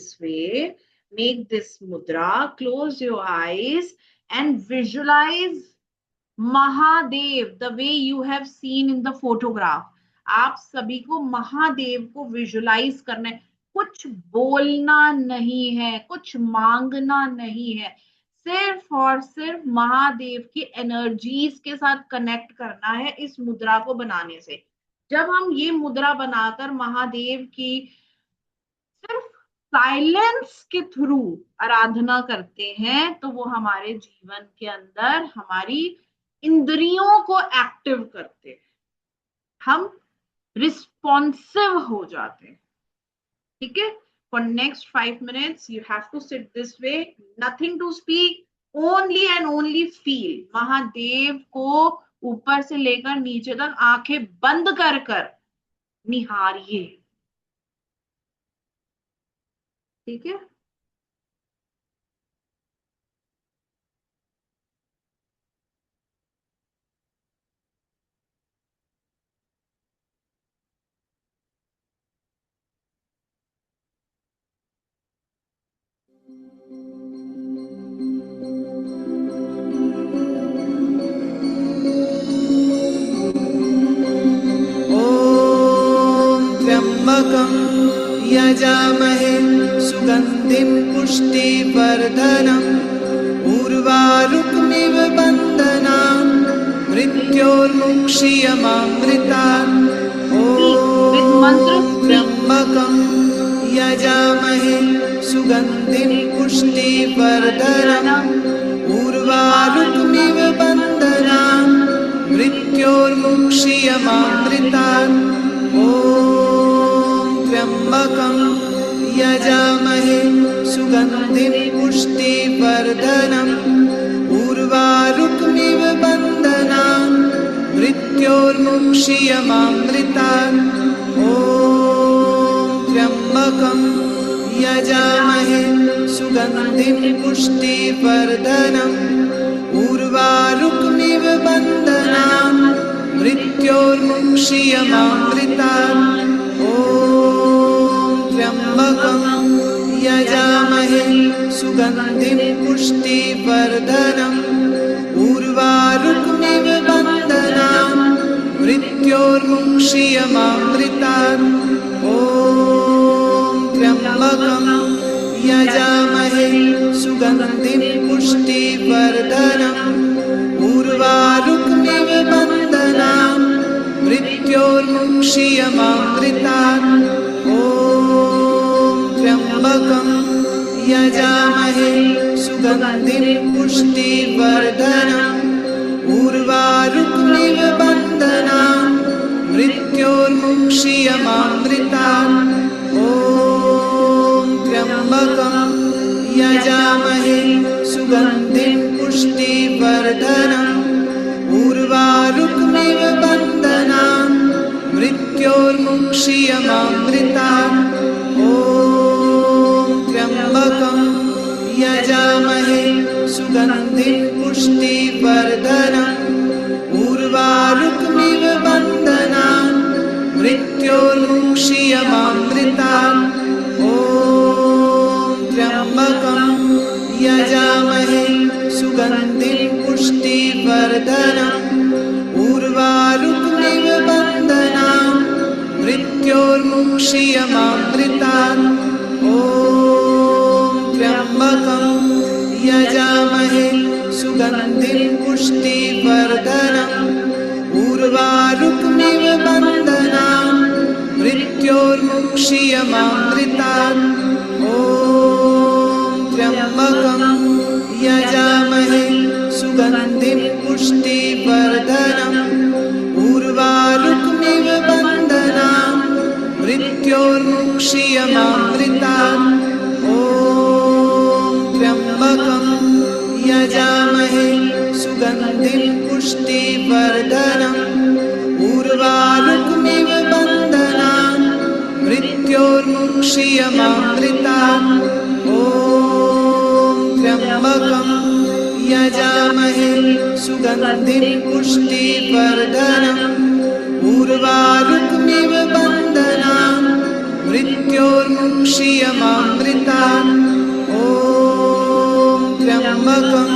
this way. Make this mudra. Close your eyes and visualize Mahadev the way you have seen in the photograph. आप सभी को महादेव को visualise करना है, कुछ बोलना नहीं है, कुछ मांगना नहीं है, सिर्फ और सिर्फ महादेव की एनर्जीज के साथ कनेक्ट करना है इस मुद्रा को बनाने से। जब हम ये मुद्रा बनाकर महादेव की सिर्फ साइलेंस के थ्रू आराधना करते हैं तो वो हमारे जीवन के अंदर हमारी इंद्रियों को एक्टिव करते हैं, हम रिस्पॉन्सिव हो जाते हैं। ठीक है, for next 5 minutes you have to sit this way, nothing to speak, only and only feel। Mahadev को ऊपर से लेकर नीचे तक आंखें बंद कर निहारिए। ठीक है, त्र्यंबकं यजामहे सुगंधिं पुष्टिवर्धनम् उर्वारुकमिव बन्धनान् मृत्योर्मुक्षीयमामृतात्। ॐ त्र्यंबकं यजामहे सुगंधिं पुष्टिवर्धनम् उर्वारुकमिव बन्धनान् मृत्योर्मुक्षीयमामृतात्। ॐ त्र्यंबकं यजामहे सुगंधिं पुष्टिवर्धनम् उर्वारुकमिव बन्धनान् मृत्योर्मुक्षीयमामृतात्। ॐ त्र्यंबकं यजामहे सुगंधिं पुष्टिवर्धनम् उर्वारुकमिव बन्धनान् मृत्योर्मुक्षीयमामृतात्। ॐ त्र्यंबकं यजामहे सुगंधिं पुष्टिवर्धनम् उर्वारुकमिव बन्धनान् मृत्योर्मुक्षीयमामृतात्। ॐ त्र्यंबकं यजामहे सुगंधिं पुष्टिवर्धनम् उर्वारुकमिव बन्धनान् मृत्योर्मुक्षीयमामृतात्। ॐ त्र्यंबकं यजामहे सुगंधिं पुष्टिवर्धनम् उर्वारुकमिव बन्धनान् मृत्योर्मुक्षीयमामृतात्। ॐ त्र्यंबकं यजामहे सुगंधिं पुष्टिवर्धनम् उर्वारुकमिव बन्धनान् मृत्योर्मुक्षीयमामृतात्। ॐ त्र्यंबकं यजामहे सुगंधिं पुष्टिवर्धनम् उर्वारुकमिव बन्धनान् मृत्योर्मुक्षीयमामृतात्। ॐ त्र्यंबकं यजामहे सुगंधिं पुष्टिवर्धनम् उर्वारुकमिव बन्धनान् मृत्योर्मुक्षीयमामृतात्। ॐ त्र्यंबकं यजामहे सुगंधिं पुष्टिवर्धनम् उर्वारुकमिव बन्धनान् मृत्योर्मुक्षीयमामृतात्। ॐ त्र्यंबकं यजामहे सुगंधिं पुष्टिवर्धनम् उर्वारुकमिव बन्धनान् मृत्योर्मुक्षीयमामृतात्। ॐ त्र्यंबकं यजामहे सुगंधिं पुष्टिवर्धनम् उर्वारुकमिव बन्धनान् मृत्योर्मुक्षीयमामृतात्। ॐ त्र्यंबकं यजामहे सुगंधिं पुष्टिवर्धनम् उर्वारुकमिव बन्धनान् मृत्योर्मुक्षीयमामृतात्। ॐ त्र्यम्बकं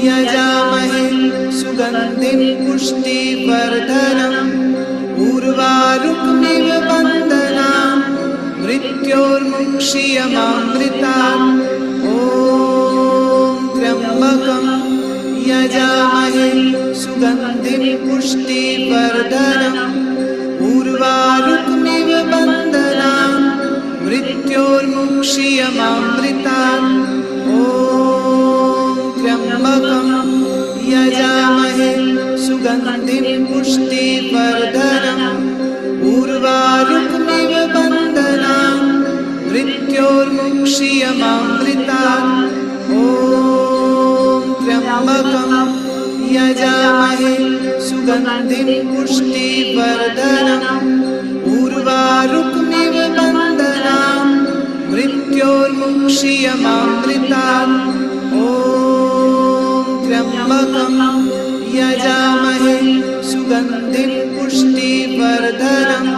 यजामहे सुगन्धिं पुष्टिवर्धनम्। उर्वारुकमिव बन्धनान् मृत्योर्मुक्षीयमामृतात्। ॐ त्र्यम्बकं यजामहे सुगन्धिं पुष्टिवर्धनम्। उर्वारुकमिव बन्धनान् मृत्योर्मुक्षीयमामृतात्। ॐ त्र्यम्बकं यजामहे सुगन्धिं पुष्टिवर्धनम्। उर्वारुकमिव बन्धनान् मृत्योर्मुक्षीयमामृतात्। ॐ त्र्यम्बकं यजामहे सुगन्धिं पुष्टिवर्धनम्। उर्वारुकमिव बन्धनान् मृत्योर्मुक्षीयमामृतात्। ॐ त्र्यम्बकं यजामहे सुगन्धिं पुष्टिवर्धनम्।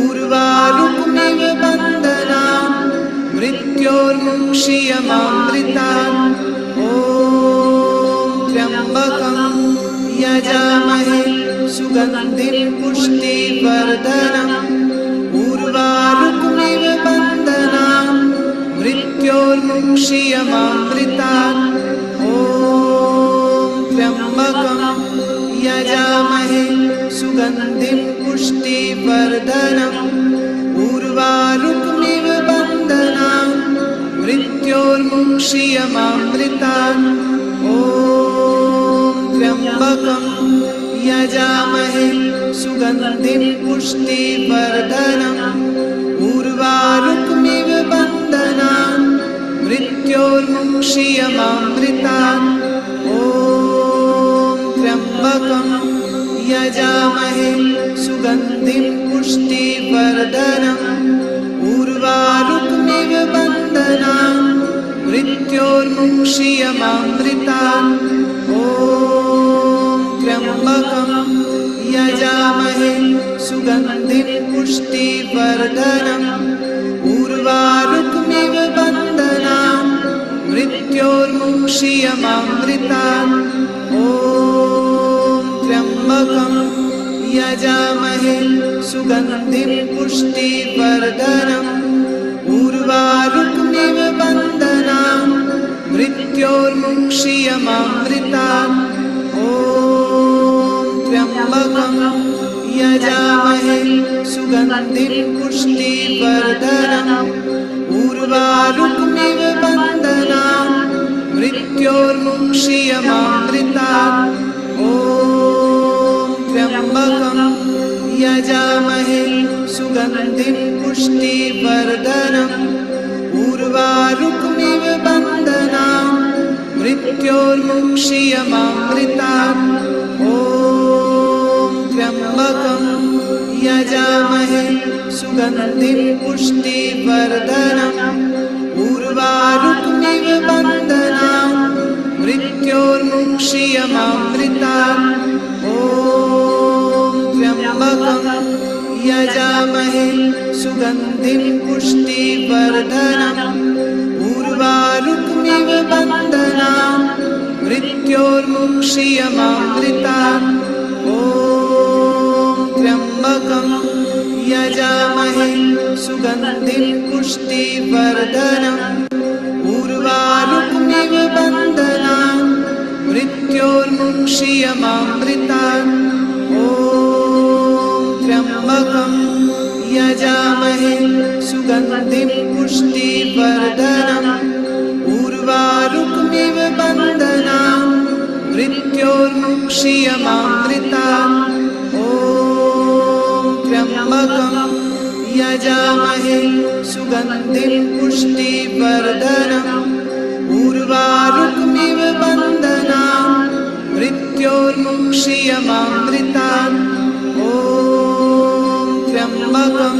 उर्वारुकमिव बन्धनान् मृत्योर्मुक्षीयमामृतात्। ॐ त्र्यम्बकं यजामहे सुगन्धिं पुष्टिवर्धनम्। उर्वारुकमिव बन्धनान् मृत्योर्मुक्षीयमामृतात्। ॐ त्र्यम्बकं यजामहे सुगन्धिं पुष्टिवर्धनम्। उर्वारुकमिव बन्धनान् मृत्योर्मुक्षीयमामृतात्। ॐ त्र्यम्बकं यजामहे सुगन्धिं पुष्टिवर्धनम्। उर्वारुकमिव बन्धनान् मृत्योर्मुक्षीयमामृतात्। ॐ त्र्यम्बकं यजामहे सुगन्धिं पुष्टिवर्धनम्। उर्वारुकमिव बन्धनान् मृत्योर्मुक्षीयमामृतात्। ॐ त्र्यम्बकं यजामहे सुगन्धिं पुष्टिवर्धनम्। उर्वारुकमिव बन्धनान् मृत्योर्मुक्षीयमामृतात्। ॐ त्र्यम्बकं यजामहे सुगन्धिं पुष्टिवर्धनम्। उर्वारुकमिव बन्धनान् मृत्योर्मुक्षीयमामृतात्। ॐ त्र्यम्बकं यजामहे सुगन्धिं पुष्टिवर्धनम्। उर्वारुकमिव बन्धनान् मृत्योर्मुक्षीयमामृतात्। ॐ त्र्यम्बकं यजामहे सुगन्धिं पुष्टिवर्धनम्। उर्वारुकमिव बन्धनान् मृत्योर्मुक्षीयमामृतात्। ॐ त्र्यम्बकं यजामहे सुगन्धिं पुष्टिवर्धनम्। उर्वारुकमिव बन्धनान् मृत्योर्मुक्षीयमामृतात्। ॐ त्र्यम्बकं यजामहे सुगन्धिं पुष्टिवर्धनम्। उर्वारुकमिव बन्धनान् मृत्योर्मुक्षीयमामृतात्। ॐ त्र्यम्बकं यजामहे सुगन्धिं पुष्टिवर्धनम्। उर्वारुकमिव बन्धनान् मृत्योर्मुक्षीयमामृतात्। ॐ त्र्यम्बकं यजामहे सुगन्धिं पुष्टिवर्धनम्। उर्वारुकमिव बन्धनान् मृत्योर्मुक्षीयमामृतात्। ॐ त्र्यम्बकं यजामहे सुगन्धिं पुष्टिवर्धनम्। उर्वारुकमिव बन्धनान् मृत्योर्मुक्षीयमामृतात्। ॐ त्र्यम्बकं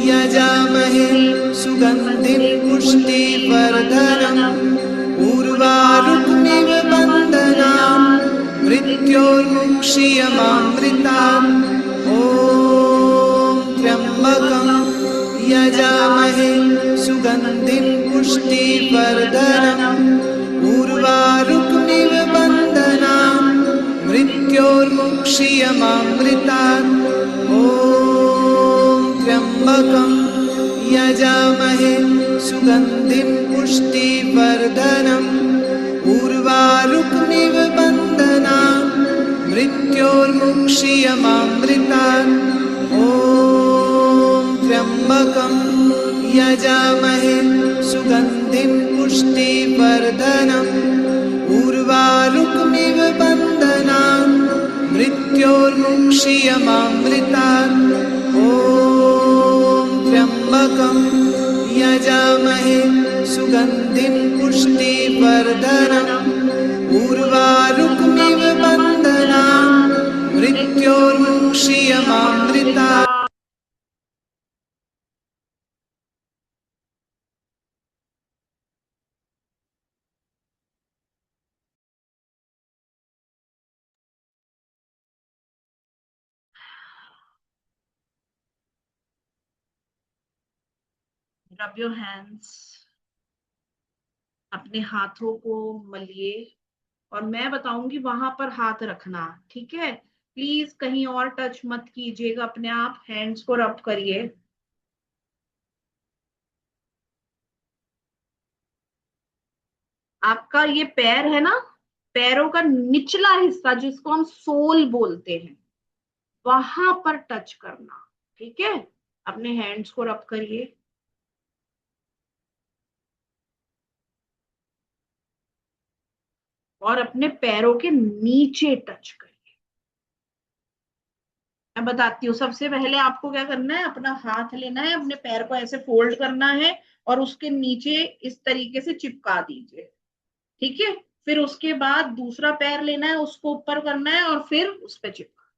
यजामहे सुगन्धिं पुष्टिवर्धनम्। उर्वारुकमिव बन्धनान् मृत्योर्मुक्षीयमामृतात्। ॐ त्र्यम्बकं पुष्टिवर्धनम् उर्वारुकमिव बन्धनान् मृत्योर्मुक्षीयमामृतात् ॐ त्र्यम्बकं यजामहे सुगन्धिं पुष्टिवर्धनम् उर्वारुकमिव बन्धनान् मृत्योर्मुक्षीयमामृतात् ॐ त्र्यम्बकं यजामहे सुगन्धिं पुष्टिवर्धनम् उर्वारुकमिव बन्धनान् मृत्योर्मुक्षीयमामृतात् ॐ त्र्यम्बकं यजामहे सुगन्धिं पुष्टिवर्धनम् उर्वारुकमिव बन्धनान् मृत्योर्मुक्षीयमामृतात्। रब योर हैंड्स, अपने हाथों को मलिए और मैं बताऊंगी वहां पर हाथ रखना, ठीक है? प्लीज कहीं और टच मत कीजिएगा, अपने आप हैंड्स को रब करिए। आपका ये पैर है ना, पैरों का निचला हिस्सा जिसको हम सोल बोलते हैं, वहां पर टच करना, ठीक है? अपने हैंड्स को रब करिए। और अपने पैरों के नीचे टच करिए। मैं बताती हूँ, सबसे पहले आपको क्या करना है, अपना हाथ लेना है, अपने पैर को ऐसे फोल्ड करना है और उसके नीचे इस तरीके से चिपका दीजिए, ठीक है? फिर उसके बाद दूसरा पैर लेना है, उसको ऊपर करना है और फिर उस पर चिपका।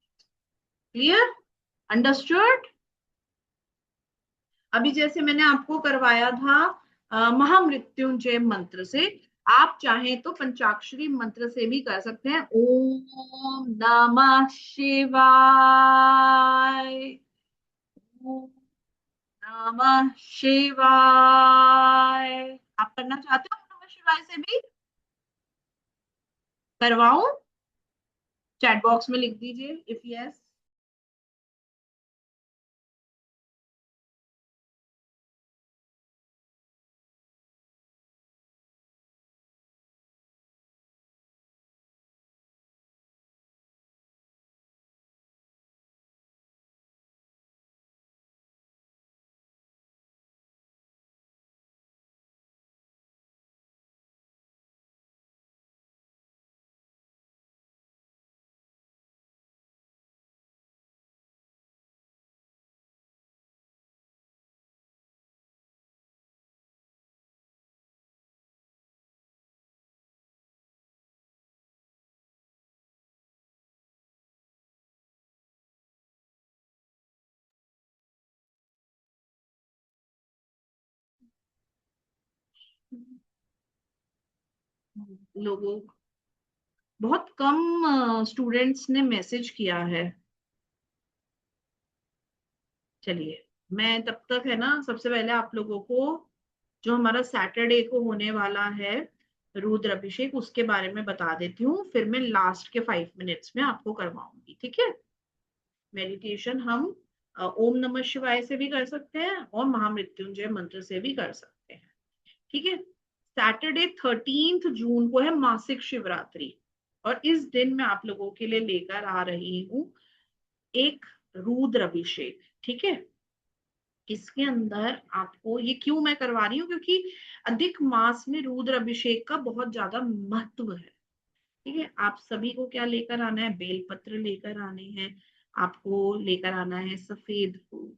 क्लियर? अंडरस्टूड? अभी जैसे मैंने आपको करवाया था महामृत्युंजय मंत्र से, आप चाहें तो पंचाक्षरी मंत्र से भी कर सकते हैं। ओम नमः शिवाय, ओम नमः शिवाय। आप करना चाहते हो नमः शिवाय से भी? करवाऊं? चैट बॉक्स में लिख दीजिए इफ यस। लोगों, बहुत कम स्टूडेंट्स ने मैसेज किया है। चलिए, मैं तब तक है ना, सबसे पहले आप लोगों को जो हमारा सैटरडे को होने वाला है रुद्र अभिषेक, उसके बारे में बता देती हूँ, फिर मैं लास्ट के 5 मिनट्स में आपको करवाऊंगी, ठीक है? मेडिटेशन हम ओम नमः शिवाय से भी कर सकते हैं और महामृत्युंजय मंत्र से भी कर सकते हैं, ठीक है? सैटरडे 13 जून को है मासिक शिवरात्रि, और इस दिन मैं आप लोगों के लिए लेकर आ रही हूँ एक रुद्र अभिषेक, ठीक है? इसके अंदर आपको, ये क्यों मैं करवा रही हूँ, क्योंकि अधिक मास में रुद्र अभिषेक का बहुत ज्यादा महत्व है, ठीक है? आप सभी को क्या लेकर आना है, बेलपत्र लेकर आने हैं, आपको लेकर आना है सफेद फूल,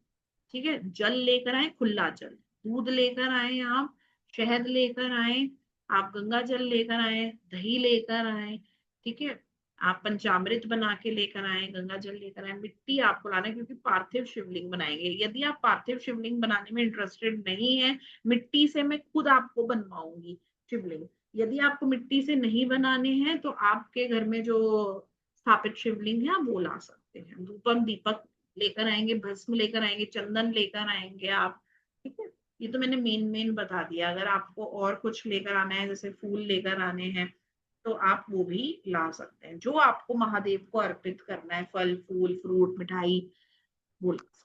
ठीक है? जल लेकर आए, खुला जल, दूध लेकर आए आप, शहद लेकर आए आप, गंगा जल लेकर आए, दही लेकर आए, ठीक है? आप पंचामृत बना के लेकर आए, गंगा जल लेकर आए, मिट्टी आपको लाना है क्योंकि पार्थिव शिवलिंग बनाएंगे। यदि आप पार्थिव शिवलिंग बनाने में इंटरेस्टेड नहीं है, मिट्टी से मैं खुद आपको बनवाऊंगी शिवलिंग। यदि आपको मिट्टी से नहीं बनाने हैं तो आपके घर में जो स्थापित शिवलिंग है आप वो ला सकते हैं। धूपम दीपक लेकर आएंगे, भस्म लेकर आएंगे, चंदन लेकर आएंगे आप, ठीक है? ये तो मैंने मेन बता दिया। अगर आपको और कुछ लेकर आना है, जैसे फूल लेकर आने हैं, तो आप वो भी ला सकते हैं। जो आपको महादेव को अर्पित करना है, फल फूल फ्रूट मिठाई, वो ला सकते हैं।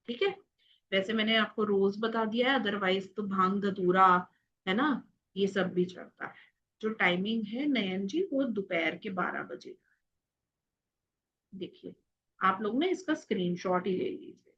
ठीक है। वैसे मैंने आपको रोज बता दिया है, अदरवाइज तो भांग धतूरा, है ना, ये सब भी चलता है। जो टाइमिंग है नयन जी, वो दोपहर के 12 बजे। देखिए, आप लोग ना इसका स्क्रीनशॉट ही ले लीजिए।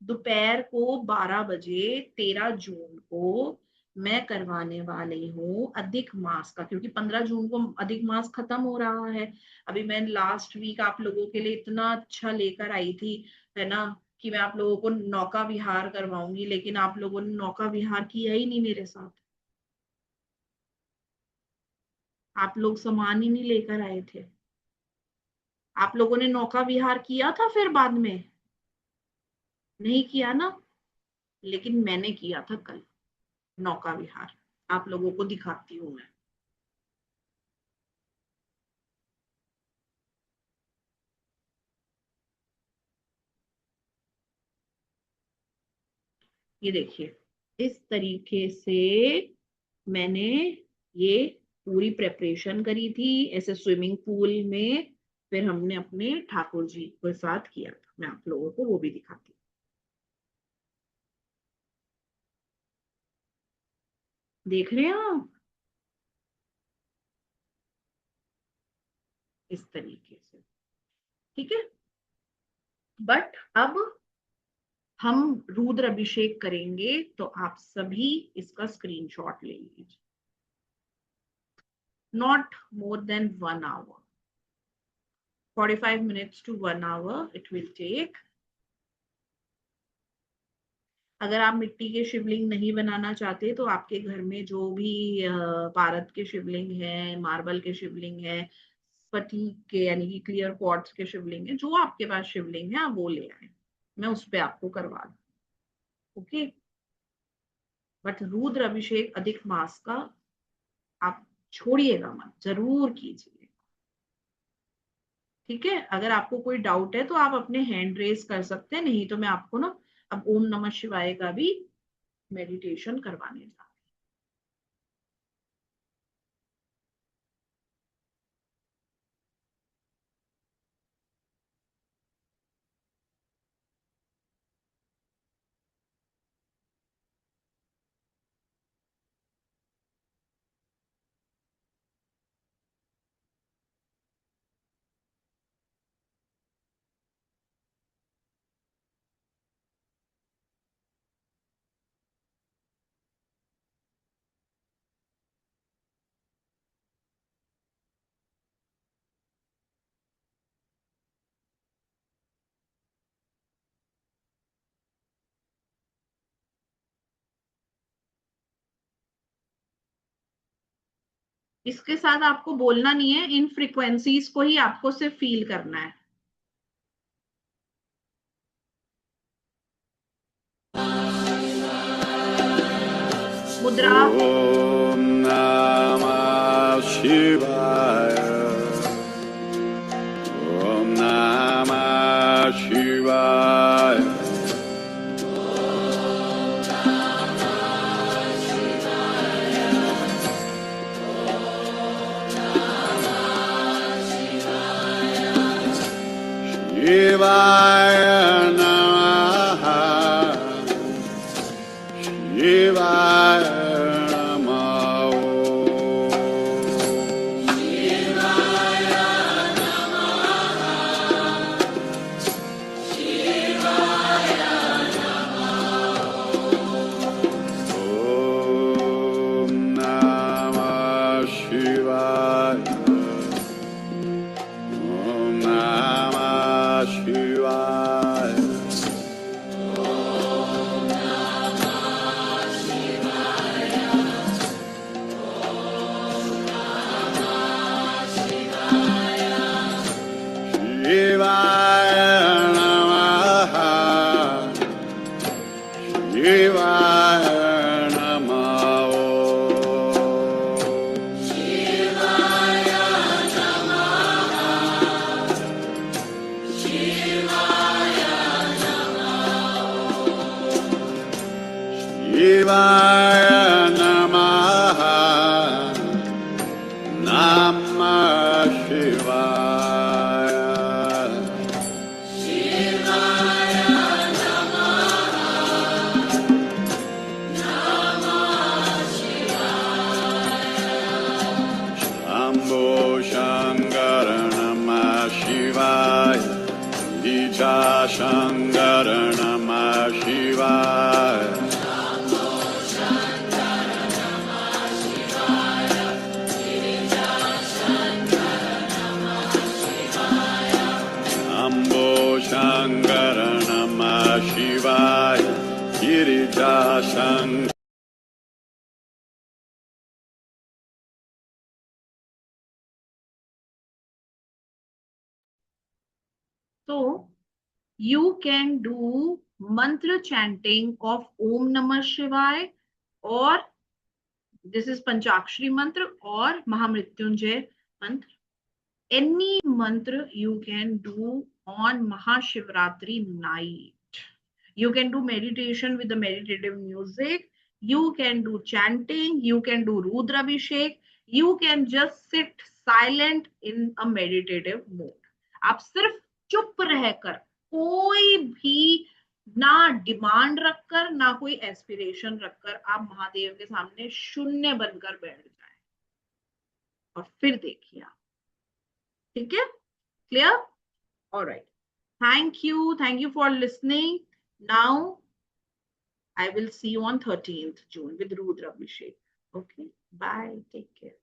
दोपहर को 12 बजे 13 जून को मैं करवाने वाली हूँ अधिक मास का, क्योंकि 15 जून को अधिक मास खत्म हो रहा है। अभी मैं लास्ट वीक आप लोगों के लिए इतना अच्छा लेकर आई थी, है ना, कि मैं आप लोगों को नौका विहार करवाऊंगी, लेकिन आप लोगों ने नौका विहार किया ही नहीं मेरे साथ। आप लोग सामान ही नहीं लेकर आए थे। आप लोगों ने नौका विहार किया था फिर बाद में? नहीं किया ना। लेकिन मैंने किया था कल नौका विहार, आप लोगों को दिखाती हूँ मैं। ये देखिए, इस तरीके से मैंने ये पूरी प्रेपरेशन करी थी, ऐसे स्विमिंग पूल में। फिर हमने अपने ठाकुर जी के साथ किया था। मैं आप लोगों को वो भी दिखाती हूँ। देख रहे हैं आप? इस तरीके से। ठीक है। बट अब हम रुद्र अभिषेक करेंगे, तो आप सभी इसका स्क्रीनशॉट ले लीजिए। Not more than 1 hour, 45 minutes to 1 hour it will take। अगर आप मिट्टी के शिवलिंग नहीं बनाना चाहते, तो आपके घर में जो भी पारद के शिवलिंग है, मार्बल के शिवलिंग है, स्फटिक के यानी कि क्लियर क्वार्ट्ज के शिवलिंग है, जो आपके पास शिवलिंग है आप वो ले आए, मैं उस पे आपको करवा दूँ। ओके। बट रुद्र अभिषेक अधिक मास का आप छोड़िएगा मत, जरूर कीजिए। ठीक है। अगर आपको कोई डाउट है तो आप अपने हैंड रेज कर सकते हैं, नहीं तो मैं आपको ना अब ओम नमः शिवाय का भी मेडिटेशन करवाने जा रही हूँ। इसके साथ आपको बोलना नहीं है, इन फ्रीक्वेंसीज को ही आपको सिर्फ फील करना है। मुद्रा। Om Namah Shivaya. Om Namah Shivaya. Shivaya Namaha. Shivaya Namaha. Shankara Namah Shivaya. Ambo Shankara Namah Shivaya. Girija Shankara. So you can do mantra chanting of Om Namah Shivaya, or this is Panchakshari mantra or Mahamrityunjay mantra. Any mantra you can do on Mahashivratri night. You can do meditation with the meditative music. You can do chanting. You can do Rudrabhishek. You can just sit silent in a meditative mode. आप सिर्फ चुप रहकर, कोई भी ना demand रखकर, ना कोई एस्पिरेशन रखकर, आप महादेव के सामने शून्य बनकर बैठ जाएं और फिर देखिए आप. ठीक है? Clear? Alright. Thank you for listening. Now I will see you on 13th June with Rudra Abhishek. Okay, bye, take care.